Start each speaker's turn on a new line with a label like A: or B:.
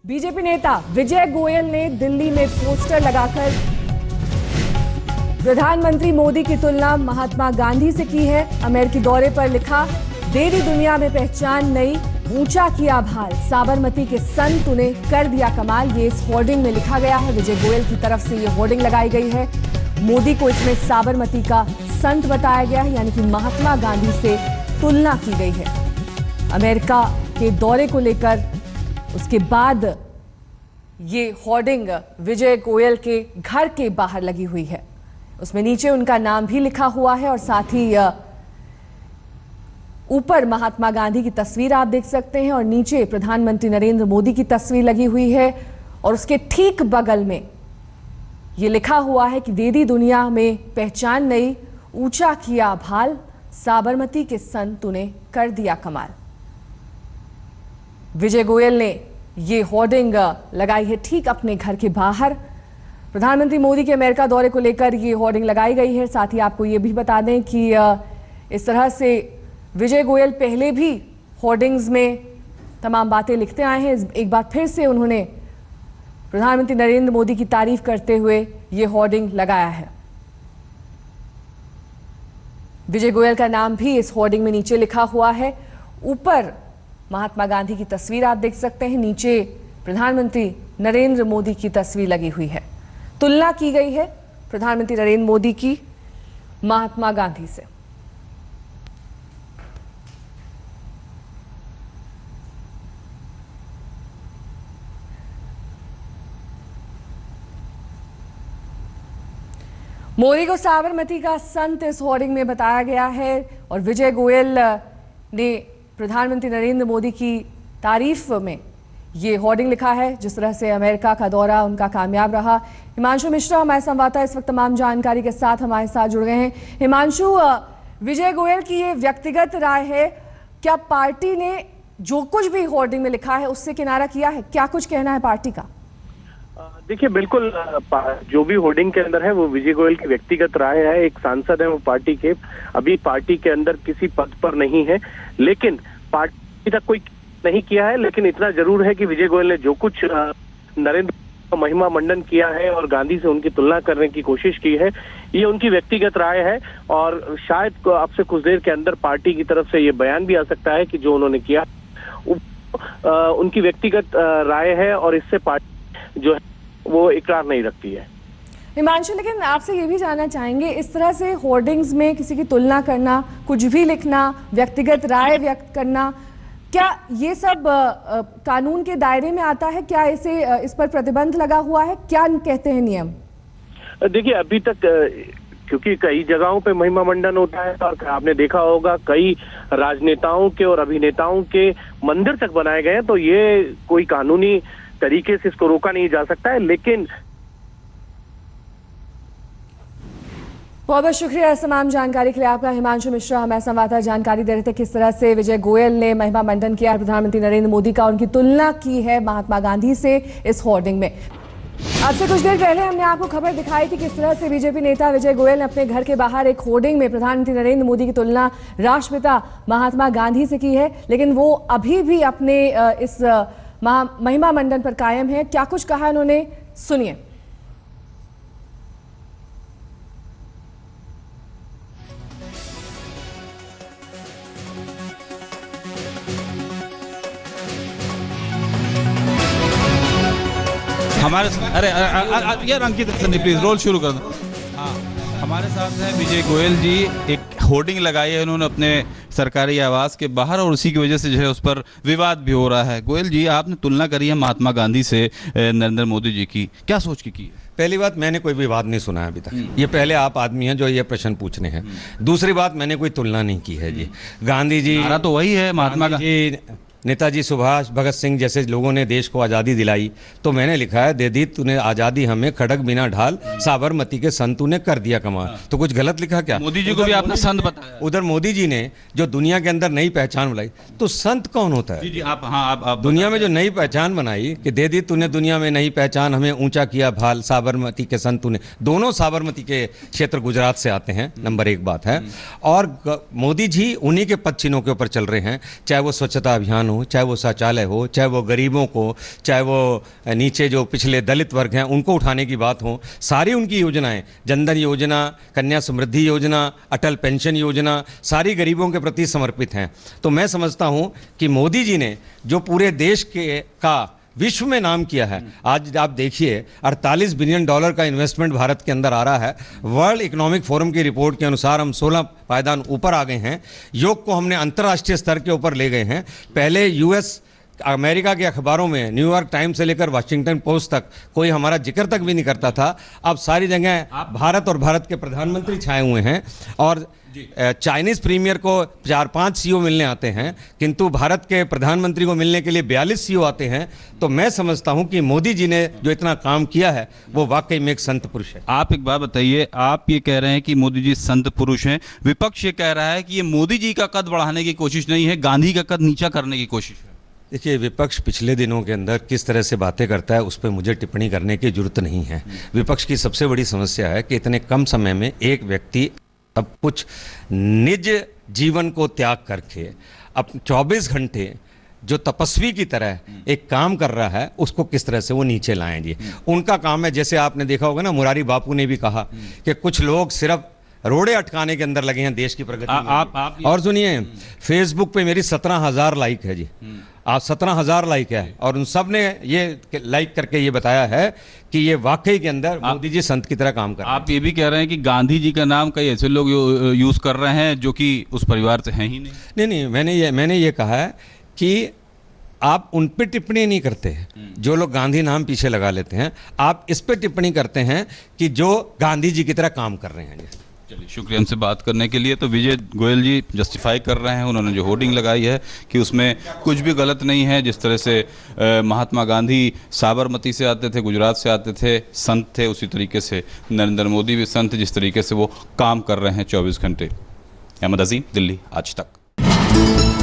A: BJP नेता विजय गोयल ने दिल्ली में पोस्टर लगाकर प्रधानमंत्री मोदी की तुलना महात्मा गांधी से की है। अमेरिकी दौरे पर लिखा, दे दी दुनिया में पहचान नई, ऊंचा किया भाल, साबरमती के संत उन्हें कर दिया कमाल। ये इस होर्डिंग में लिखा गया है। विजय गोयल की तरफ से ये होर्डिंग लगाई गई है। मोदी को इसमें साबरमती का संत बताया गया है, यानी कि महात्मा गांधी से तुलना की गई है। अमेरिका के दौरे को लेकर उसके बाद ये होर्डिंग विजय गोयल के घर के बाहर लगी हुई है। उसमें नीचे उनका नाम भी लिखा हुआ है और साथ ही ऊपर महात्मा गांधी की तस्वीर आप देख सकते हैं और नीचे प्रधानमंत्री नरेंद्र मोदी की तस्वीर लगी हुई है और उसके ठीक बगल में ये लिखा हुआ है कि दे दी दुनिया में पहचान नई, ऊंचा किया भाल, साबरमती के संत उन्हें कर दिया कमाल। विजय गोयल ने ये होर्डिंग लगाई है ठीक अपने घर के बाहर। प्रधानमंत्री मोदी के अमेरिका दौरे को लेकर ये होर्डिंग लगाई गई है। साथ ही आपको ये भी बता दें कि इस तरह से विजय गोयल पहले भी होर्डिंग्स में तमाम बातें लिखते आए हैं। एक बार फिर से उन्होंने प्रधानमंत्री नरेंद्र मोदी की तारीफ करते हुए ये होर्डिंग लगाया है। विजय गोयल का नाम भी इस होर्डिंग में नीचे लिखा हुआ है। ऊपर महात्मा गांधी की तस्वीर आप देख सकते हैं, नीचे प्रधानमंत्री नरेंद्र मोदी की तस्वीर लगी हुई है। तुलना की गई है प्रधानमंत्री नरेंद्र मोदी की महात्मा गांधी से। मोदी को साबरमती का संत इस होर्डिंग में बताया गया है और विजय गोयल ने प्रधानमंत्री नरेंद्र मोदी की तारीफ में ये होर्डिंग लिखा है। जिस तरह से अमेरिका का दौरा उनका कामयाब रहा। हिमांशु मिश्रा हमारे संवाददाता इस वक्त तमाम जानकारी के साथ हमारे साथ जुड़ गए हैं। हिमांशु, विजय गोयल की ये व्यक्तिगत राय है, क्या पार्टी ने जो कुछ भी होर्डिंग में लिखा है उससे किनारा किया है? क्या कुछ कहना है पार्टी का?
B: देखिए, बिल्कुल जो भी होर्डिंग के अंदर है वो विजय गोयल की व्यक्तिगत राय है। एक सांसद है वो पार्टी के, अभी पार्टी के अंदर किसी पद पर नहीं है, लेकिन पार्टी तक कोई नहीं किया है। लेकिन इतना जरूर है कि विजय गोयल ने जो कुछ नरेंद्र का महिमा मंडन किया है और गांधी से उनकी तुलना करने की कोशिश की है, ये उनकी व्यक्तिगत राय है और शायद अब से कुछ देर के अंदर पार्टी की तरफ से ये बयान भी आ सकता है कि जो उन्होंने किया उनकी व्यक्तिगत राय है और इससे पार्टी जो है वो इकरार नहीं रखती है।
A: हिमांशु, लेकिन आपसे ये भी जानना चाहेंगे, इस तरह से होर्डिंग्स में किसी की तुलना करना, कुछ भी लिखना, व्यक्तिगत राय व्यक्त करना, क्या ये सब कानून के दायरे में आता है? क्या इस पर प्रतिबंध लगा हुआ है? क्या कहते हैं नियम?
B: देखिए, अभी तक क्योंकि कई जगहों पे महिमा मंडन होता है और आपने देखा होगा कई राजनेताओं के और अभिनेताओं के मंदिर तक बनाए गए हैं, तो ये कोई कानूनी तरीके से इसको रोका नहीं जा सकता है। लेकिन
A: बहुत बहुत शुक्रिया इस तमाम जानकारी के लिए आपका। हिमांशु मिश्रा हमारे संवाददाता जानकारी दे रहे थे किस तरह से विजय गोयल ने महिमा मंडन किया, प्रधानमंत्री नरेंद्र मोदी का उनकी तुलना की है महात्मा गांधी से इस होर्डिंग में। आपसे कुछ देर पहले हमने आपको खबर दिखाई थी किस तरह से बीजेपी नेता विजय गोयल ने अपने घर के बाहर एक होर्डिंग में प्रधानमंत्री नरेंद्र मोदी की तुलना राष्ट्रपिता महात्मा गांधी से की है, लेकिन वो अभी भी अपने इस महिमा मंडन पर कायम है। क्या कुछ कहा उन्होंने, सुनिए।
C: हमारे अरे यार अंकित प्लीज रोल शुरू कर दो। हाँ, हमारे साथ हैं विजय गोयल जी। एक होर्डिंग लगाई है उन्होंने अपने सरकारी आवास के बाहर और उसी की वजह से जो है उस पर विवाद भी हो रहा है। गोयल जी, आपने तुलना करी है महात्मा गांधी से नरेंद्र मोदी जी की, क्या सोच की है?
D: पहली बात, मैंने कोई विवाद नहीं सुना है अभी तक। ये पहले आप आदमी हैं जो ये प्रश्न पूछने हैं। दूसरी बात, मैंने कोई तुलना नहीं की है जी। गांधी जी
C: तो वही है, महात्मा
D: जी, नेताजी सुभाष भगत सिंह जैसे लोगों ने देश को आज़ादी दिलाई, तो मैंने लिखा है, दे दी तूने आज़ादी हमें, खड़ग बिना ढाल, साबरमती के संतों ने कर दिया कमाल। तो कुछ गलत लिखा क्या?
C: मोदी जी को भी आपने संत बताया।
D: उधर मोदी जी ने जो दुनिया के अंदर नई पहचान बनाई, तो संत कौन होता है?
C: जी आप
D: दुनिया में जो नई पहचान बनाई कि दे दी तूने दुनिया में नई पहचान, हमें ऊंचा किया भाल, साबरमती के संतों ने। दोनों साबरमती के क्षेत्र गुजरात से आते हैं, नंबर एक बात है। और मोदी जी उन्हीं के पद चिन्हों के ऊपर चल रहे हैं, चाहे वो स्वच्छता अभियान हो, चाहे वो शौचालय हो, चाहे वो गरीबों को, चाहे वो नीचे जो पिछले दलित वर्ग हैं उनको उठाने की बात हो, सारी उनकी योजनाएं, जनधन योजना, कन्या समृद्धि योजना, अटल पेंशन योजना, सारी गरीबों के प्रति समर्पित हैं। तो मैं समझता हूं कि मोदी जी ने जो पूरे देश का विश्व में नाम किया है, आज आप देखिए 48 बिलियन डॉलर का इन्वेस्टमेंट भारत के अंदर आ रहा है। वर्ल्ड इकोनॉमिक फोरम की रिपोर्ट के अनुसार हम 16 पायदान ऊपर आ गए हैं। योग को हमने अंतर्राष्ट्रीय स्तर के ऊपर ले गए हैं। पहले यूएस अमेरिका के अखबारों में, न्यूयॉर्क टाइम्स से लेकर वाशिंगटन पोस्ट तक कोई हमारा जिक्र तक भी नहीं करता था। अब सारी जगह भारत और भारत के प्रधानमंत्री छाए हुए हैं। और चाइनीज प्रीमियर को 4-5 सीईओ मिलने आते हैं, किंतु भारत के प्रधानमंत्री को मिलने के लिए 42 सीईओ आते हैं। तो मैं समझता हूं कि मोदी जी ने जो इतना काम किया है वो वाकई में एक संत पुरुष है।
C: आप एक बात बताइए, आप ये कह रहे हैं कि मोदी जी संत पुरुष हैं, विपक्ष ये कह रहा है कि ये मोदी जी का कद बढ़ाने की कोशिश नहीं है, गांधी का कद नीचा करने की कोशिश है।
D: देखिए, विपक्ष पिछले दिनों के अंदर किस तरह से बातें करता है उस पर मुझे टिप्पणी करने की जरूरत नहीं है। विपक्ष की सबसे बड़ी समस्या है कि इतने कम समय में एक व्यक्ति सब कुछ निज जीवन को त्याग करके अब 24 घंटे जो तपस्वी की तरह एक काम कर रहा है उसको किस तरह से वो नीचे लाएं जी। उनका काम है, जैसे आपने देखा होगा ना, मुरारी बापू ने भी कहा कि कुछ लोग सिर्फ रोड़े अटकाने के अंदर लगे हैं देश की प्रगति में। और सुनिए, फेसबुक पे मेरी 17,000 लाइक है जी। आज 17,000 लाइक है और उन सब ने ये लाइक करके ये बताया है कि ये वाकई के अंदर मोदी जी संत की तरह काम कर रहे हैं।
C: आप ये भी कह रहे हैं कि गांधी जी का नाम कई ऐसे लोग यूज कर रहे हैं जो कि उस परिवार से हैं ही नहीं।
D: नहीं, मैंने ये कहा है कि आप उन पे टिप्पणी नहीं करते हैं जो लोग गांधी नाम पीछे लगा लेते हैं, आप इस पे टिप्पणी करते हैं कि जो गांधी जी की तरह काम कर रहे हैं जी।
C: चलिए, शुक्रिया हमसे बात करने के लिए। तो विजय गोयल जी जस्टिफाई कर रहे हैं, उन्होंने जो होर्डिंग लगाई है कि उसमें कुछ भी गलत नहीं है। जिस तरह से महात्मा गांधी साबरमती से आते थे, गुजरात से आते थे, संत थे, उसी तरीके से नरेंद्र मोदी भी संत, जिस तरीके से वो काम कर रहे हैं 24 घंटे। अहमद अजीम, दिल्ली आज तक।